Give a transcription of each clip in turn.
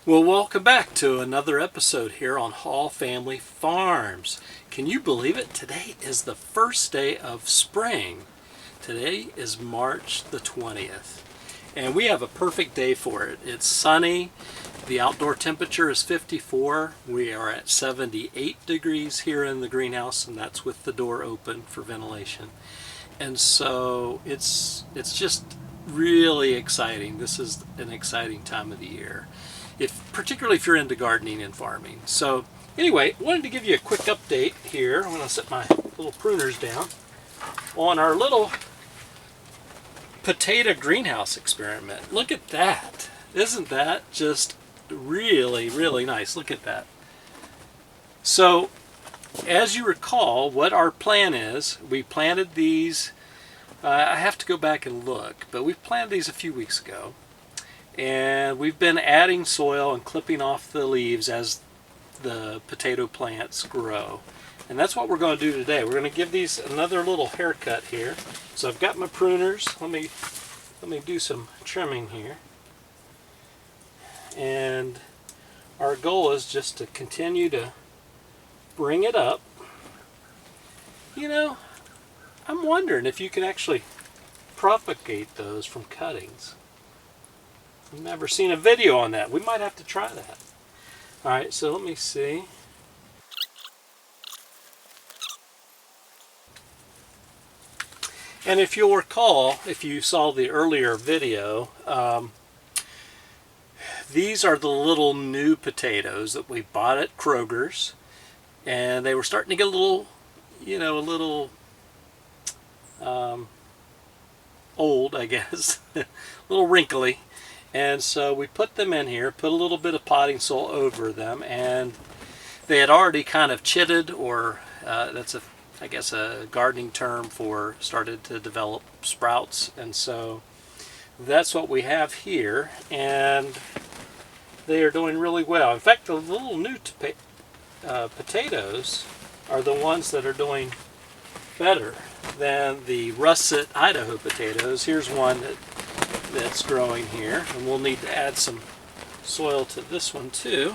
Well, welcome back to another episode here on Hall Family Farms. Can you believe it? Today is the first day of spring. Today is March the 20th, and we have a perfect day for it. It's sunny. The outdoor temperature is 54. We are at 78 degrees here in the greenhouse, and that's with the door open for ventilation. And so it's just really exciting. This is an exciting time of the year, particularly if you're into gardening and farming. So anyway, wanted to give you a quick update here. I'm going to set my little pruners down on our little potato greenhouse experiment. Look at that. Isn't that just really, really nice? Look at that. So as you recall, what our plan is, we planted these, I have to go back and look, but we planted these a few weeks ago. And we've been adding soil and clipping off the leaves as the potato plants grow. And that's what we're going to do today. We're going to give these another little haircut here. So I've got my pruners. Let me do some trimming here. And our goal is just to continue to bring it up. You know, I'm wondering if you can actually propagate those from cuttings. I've never seen a video on that. We might have to try that. Alright, so let me see. And if you'll recall, if you saw the earlier video, these are the little new potatoes that we bought at Kroger's. And they were starting to get a little, a little old, I guess. A little wrinkly. And so we put them in here, put a little bit of potting soil over them, and they had already kind of chitted, or that's I guess a gardening term for started to develop sprouts. And so that's what we have here, and they are doing really well. In fact, the little new potatoes are the ones that are doing better than the russet Idaho potatoes. Here's one that's growing here, and we'll need to add some soil to this one too.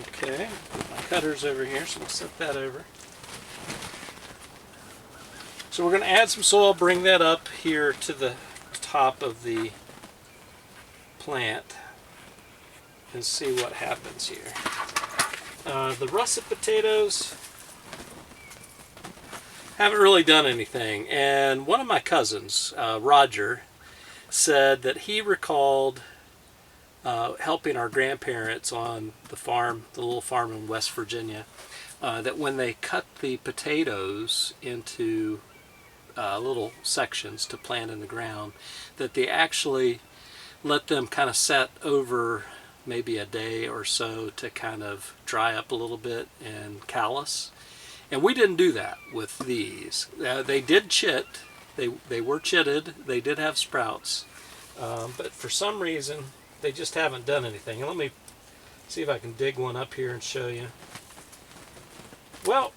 Okay, my cutter's over here, so we'll set that over. So we're going to add some soil, bring that up here to the top of the plant and see what happens here. The russet potatoes haven't really done anything, and one of my cousins, Roger, said that he recalled helping our grandparents on the farm, the little farm in West Virginia, that when they cut the potatoes into little sections to plant in the ground, that they actually let them kind of set over maybe a day or so to kind of dry up a little bit and callus. And we didn't do that with these. They did chit. They were chitted. They did have sprouts. But for some reason, they just haven't done anything. And let me see if I can dig one up here and show you. Well,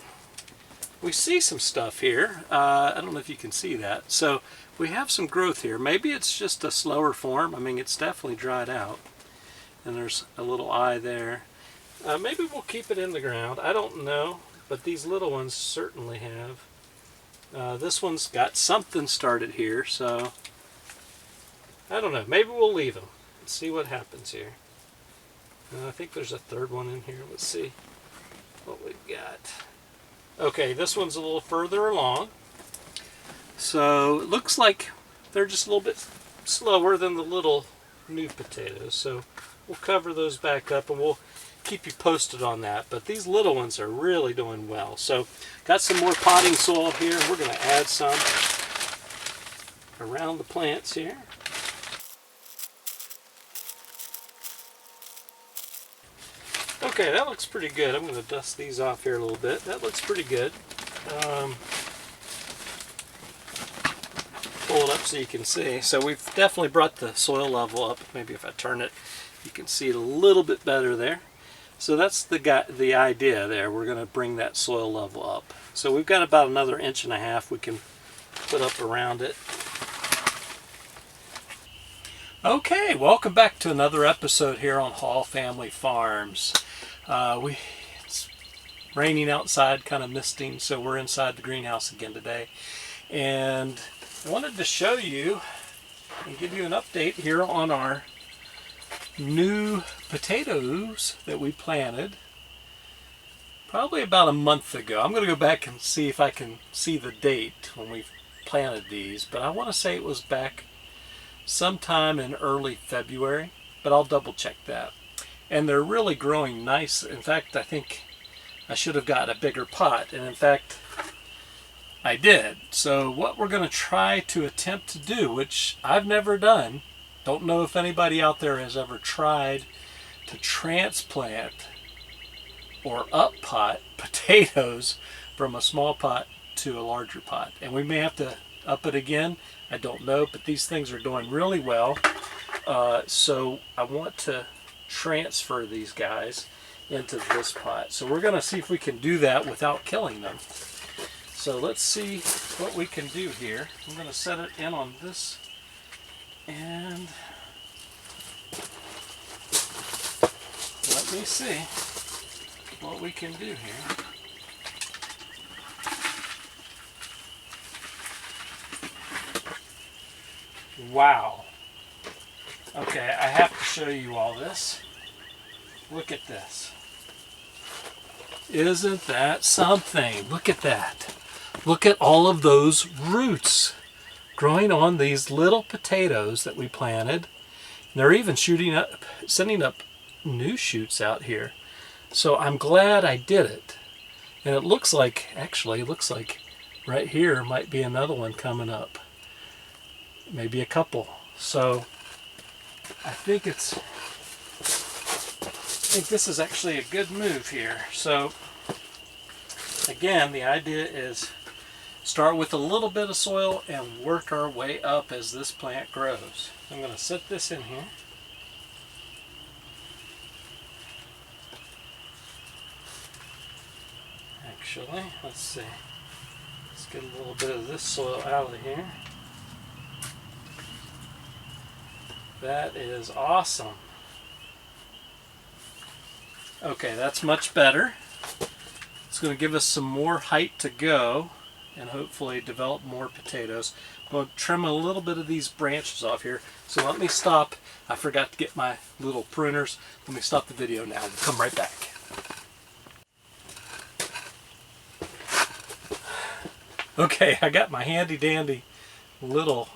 we see some stuff here. I don't know if you can see that. So we have some growth here. Maybe it's just a slower form. I mean, it's definitely dried out. And there's a little eye there. Maybe we'll keep it in the ground. I don't know. But these little ones certainly have. This one's got something started here, so I don't know. Maybe we'll leave them and see what happens here. I think there's a third one in here. Let's see what we've got. Okay, this one's a little further along. So it looks like they're just a little bit slower than the little new potatoes. So we'll cover those back up, and we'll keep you posted on that. But these little ones are really doing well. So got some more potting soil here. We're going to add some around the plants here. Okay, that looks pretty good. I'm going to dust these off here a little bit. That looks pretty good. Pull it up so you can see. So we've definitely brought the soil level up. Maybe if I turn it, you can see it a little bit better there. So that's the idea there. We're going to bring that soil level up. So we've got about another 1.5 inches we can put up around it. Okay, welcome back to another episode here on Hall Family Farms. It's raining outside, kind of misting, so we're inside the greenhouse again today. And I wanted to show you and give you an update here on our new potatoes that we planted probably about a month ago. I'm going to go back and see if I can see the date when we planted these, but I want to say it was back sometime in early February, but I'll double check that. And they're really growing nice. In fact, I think I should have gotten a bigger pot, and in fact I did. So what we're going to try to attempt to do, which I've never done, don't know if anybody out there has ever tried to transplant or up pot potatoes from a small pot to a larger pot. And we may have to up it again, I don't know, but these things are doing really well. So I want to transfer these guys into this pot. So we're going to see if we can do that without killing them. So let's see what we can do here. I'm going to set it in on this, and let me see what we can do here. Wow. Okay, I have to show you all this. Look at this. Isn't that something? Look at that. Look at all of those roots growing on these little potatoes that we planted. And they're even shooting up, sending up new shoots out here. So I'm glad I did it. And it looks like, actually, it looks like right here might be another one coming up. Maybe a couple. So I think this is actually a good move here. So again, the idea is start with a little bit of soil and work our way up as this plant grows. I'm going to set this in here. Actually, let's see. Let's get a little bit of this soil out of here. That is awesome. Okay, that's much better. It's going to give us some more height to go and hopefully develop more potatoes. I'm going to trim a little bit of these branches off here. So let me stop. I forgot to get my little pruners. Let me stop the video now. We'll come right back. Okay, I got my handy dandy little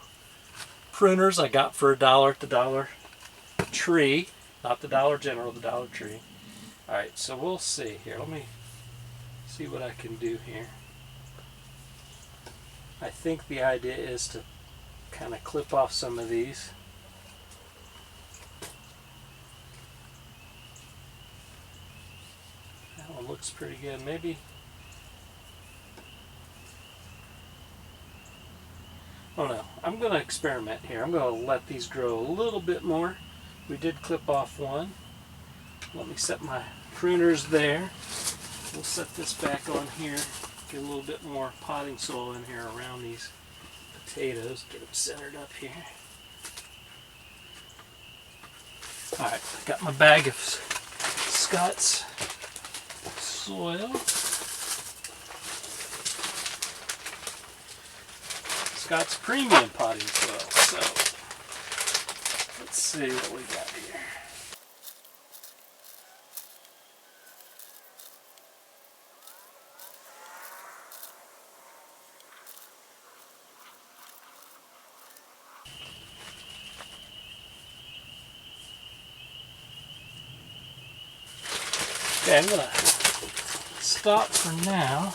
pruners I got for $1 at the Dollar Tree. Not the Dollar General, the Dollar Tree. Alright, so we'll see here. Let me see what I can do here. I think the idea is to kind of clip off some of these. That one looks pretty good. Maybe. Oh no, I'm going to experiment here. I'm going to let these grow a little bit more. We did clip off one. Let me set my pruners there. We'll set this back on here. Get a little bit more potting soil in here around these potatoes. Get them centered up here. Alright, I got my bag of Scott's soil. Scott's Premium Potting Soil. So, let's see what we got here. Okay, I'm going to stop for now.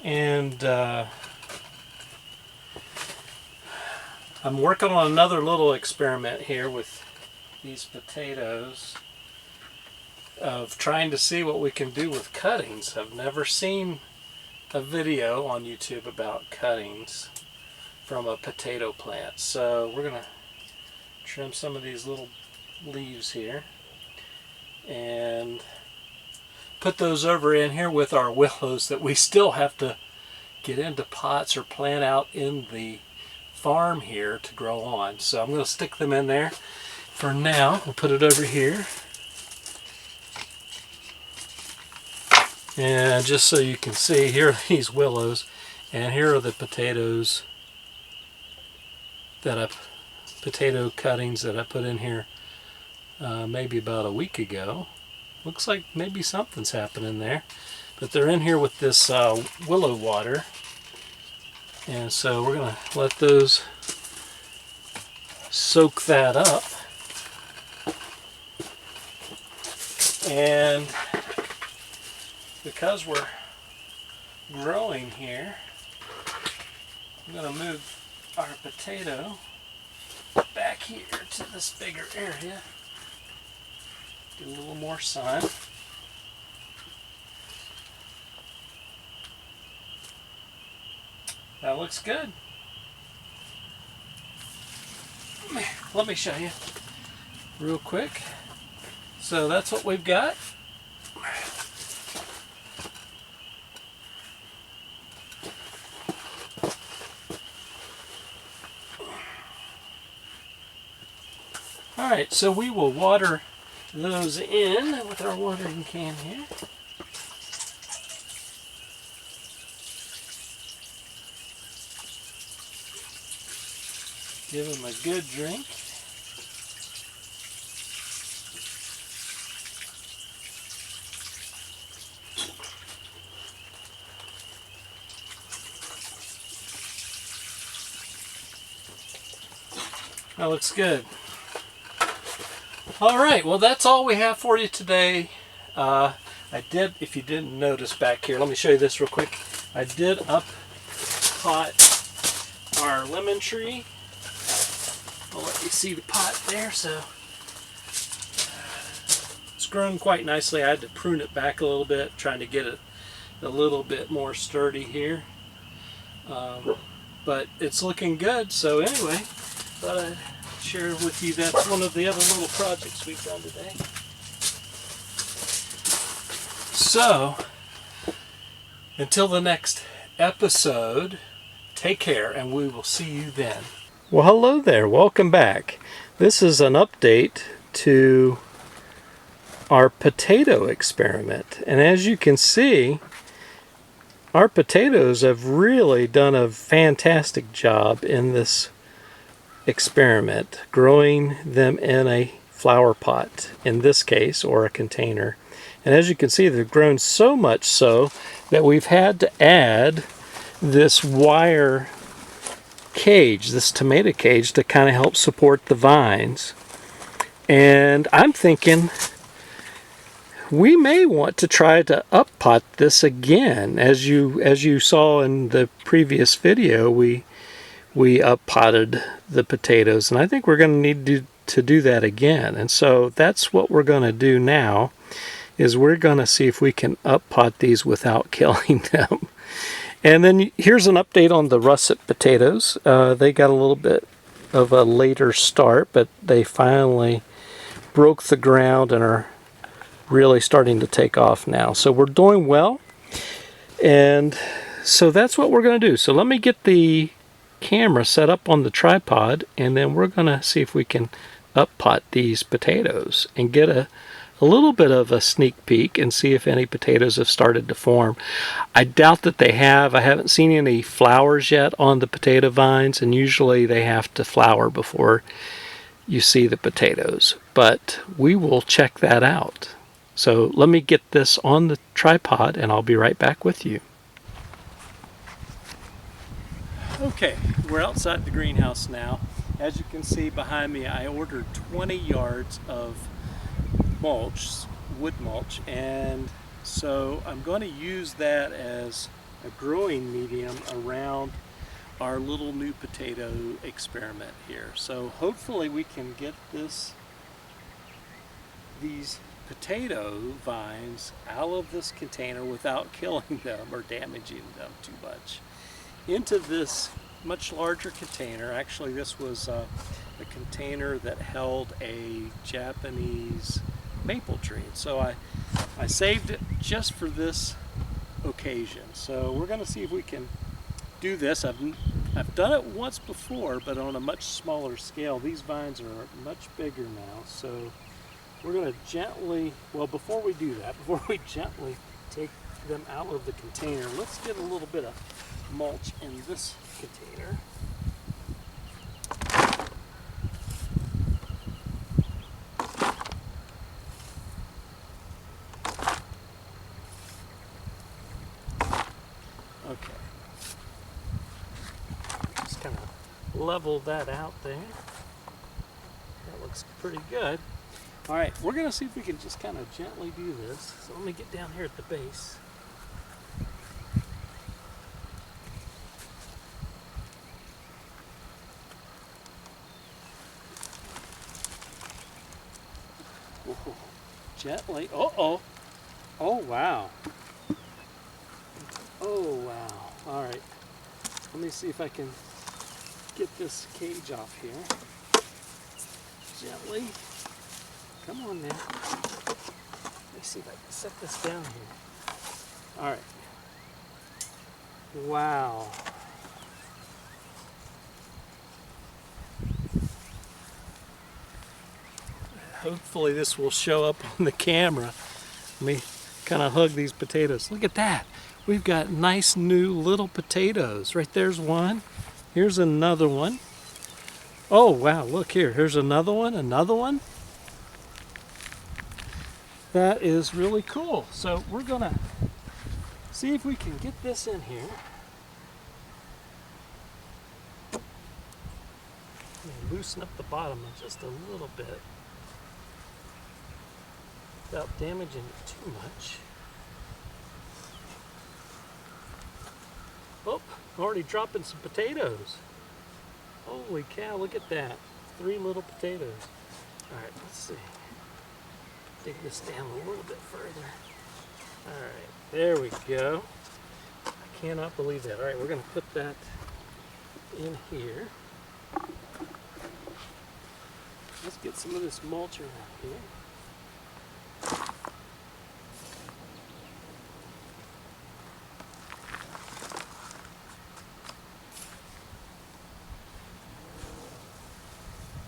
And I'm working on another little experiment here with these potatoes of trying to see what we can do with cuttings. I've never seen a video on YouTube about cuttings from a potato plant. So we're going to trim some of these little leaves here and put those over in here with our willows that we still have to get into pots or plant out in the farm here to grow on. So I'm going to stick them in there for now. We'll put it over here. And just so you can see, here are these willows, and here are the potatoes potato cuttings that I put in here maybe about a week ago. Looks like maybe something's happening there, but they're in here with this willow water, and so we're gonna let those soak that up. And because we're growing here, I'm going to move our potato back here to this bigger area. Get a little more sun. That looks good. Let me show you real quick. So that's what we've got. Alright, so we will water those in with our watering can here. Give them a good drink. That looks good. All right, well, that's all we have for you today. I did, if you didn't notice back here, let me show you this real quick. I did pot our lemon tree. I'll let you see the pot there. So it's grown quite nicely. I had to prune it back a little bit, trying to get it a little bit more sturdy here. But it's looking good. So anyway, thought I'd share with you that's one of the other little projects we've done today. So until the next episode, take care, and we will see you then. Well, hello there. Welcome back. This is an update to our potato experiment. And as you can see, our potatoes have really done a fantastic job in this experiment, growing them in a flower pot in this case, or a container. And as you can see, they've grown so much so that we've had to add this wire cage, this tomato cage, to kind of help support the vines. And I'm thinking we may want to try to up pot this again. As you saw in the previous video, we up potted the potatoes, and I think we're going to need to do that again. And so that's what we're going to do now, is we're going to see if we can up pot these without killing them. And then here's an update on the russet potatoes. They got a little bit of a later start, but they finally broke the ground and are really starting to take off now. So we're doing well, and so that's what we're going to do. So let me get the camera set up on the tripod, and then we're going to see if we can up pot these potatoes and get a little bit of a sneak peek and see if any potatoes have started to form. I doubt that they have. I haven't seen any flowers yet on the potato vines, and usually they have to flower before you see the potatoes, but we will check that out. So let me get this on the tripod, and I'll be right back with you. Okay, we're outside the greenhouse now. As you can see behind me, I ordered 20 yards of mulch, wood mulch, and so I'm going to use that as a growing medium around our little new potato experiment here. So hopefully we can get these potato vines out of this container without killing them or damaging them too much, into this much larger container. Actually, this was a container that held a Japanese maple tree. So I saved it just for this occasion. So we're going to see if we can do this. I've done it once before, but on a much smaller scale. These vines are much bigger now, so we're going to gently, well, before we do that, before we gently take them out of the container, let's get a little bit of mulch in this container. Okay. Just kind of level that out there. That looks pretty good. All right, we're going to see if we can just kind of gently do this. So let me get down here at the base. Whoa. Gently. Uh-oh. Oh, wow. Oh, wow. All right. Let me see if I can get this cage off here. Gently. Come on now. Let me see if I can set this down here. All right. Wow. Hopefully this will show up on the camera. Let me kind of hug these potatoes. Look at that. We've got nice new little potatoes. Right there's one. Here's another one. Oh wow, look here. Here's another one, another one. That is really cool. So we're gonna see if we can get this in here. Loosen up the bottom just a little bit without damaging it too much. Oh, already dropping some potatoes. Holy cow, look at that. 3 little potatoes. All right, let's see. Dig this down a little bit further. All right, there we go. I cannot believe that. All right, we're gonna put that in here. Let's get some of this mulch around here.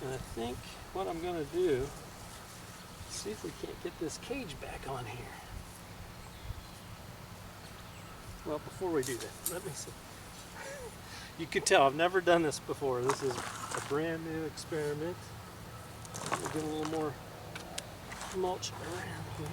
And I think what I'm going to do, see if we can't get this cage back on here. Well, before we do that, let me see. You can tell I've never done this before. This is a brand new experiment. We'll get a little more mulch around here.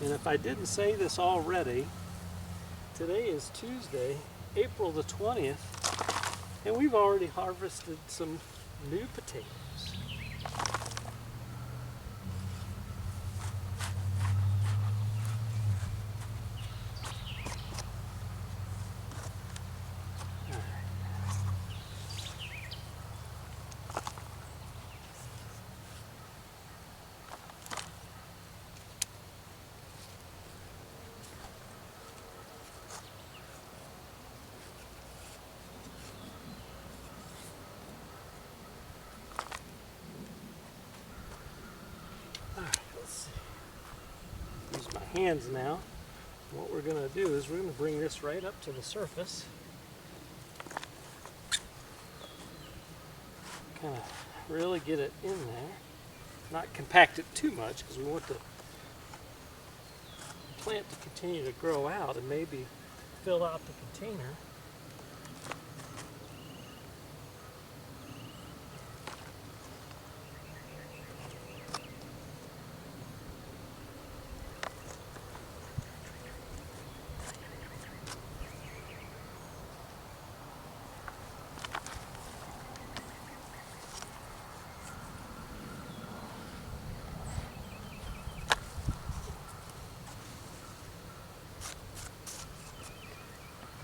And if I didn't say this already, today is Tuesday, April the 20th, and we've already harvested some new potatoes. Use my hands now. What we're going to do is we're going to bring this right up to the surface. Kind of really get it in there. Not compact it too much because we want the plant to continue to grow out and maybe fill out the container.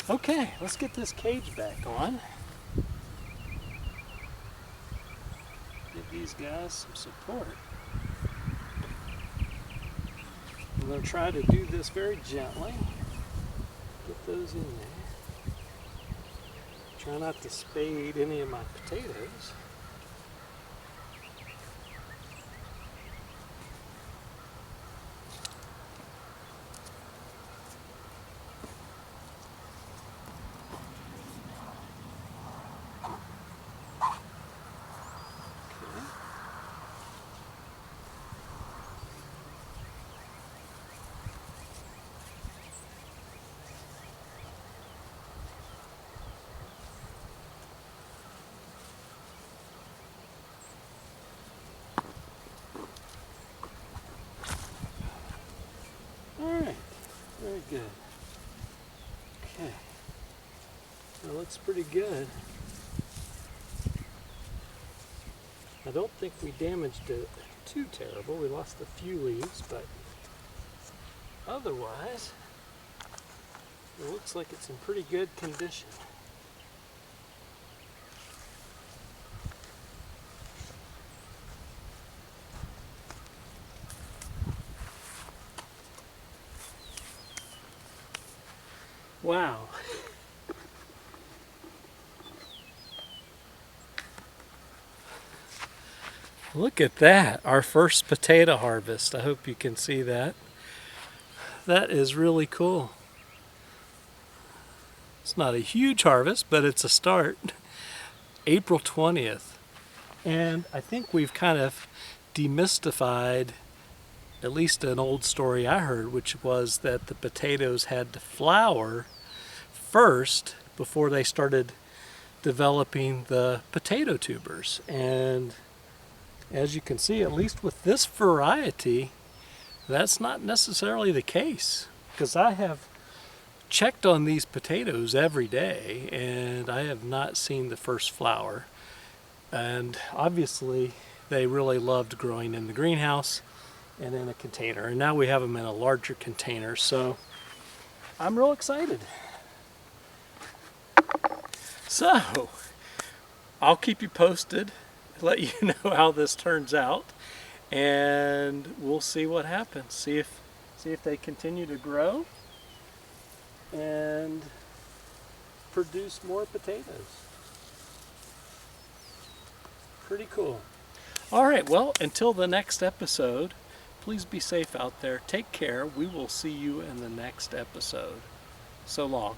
Okay, let's get this cage back on. Give these guys some support. I'm going to try to do this very gently. Get those in there. Try not to spade any of my potatoes. Alright, very good. Okay, that looks pretty good. I don't think we damaged it too terrible. We lost a few leaves, but otherwise, it looks like it's in pretty good condition. Wow. Look at that, our first potato harvest. I hope you can see that. That is really cool. It's not a huge harvest, but it's a start. April 20th. And I think we've kind of demystified at least an old story I heard, which was that the potatoes had to flower first before they started developing the potato tubers. And as you can see, at least with this variety, that's not necessarily the case, because I have checked on these potatoes every day and I have not seen the first flower. And obviously they really loved growing in the greenhouse and in a container, and now we have them in a larger container, so I'm real excited. So I'll keep you posted, let you know how this turns out, and we'll see what happens. See if they continue to grow and produce more potatoes. Pretty cool. All right, well, until the next episode, please be safe out there. Take care. We will see you in the next episode. So long.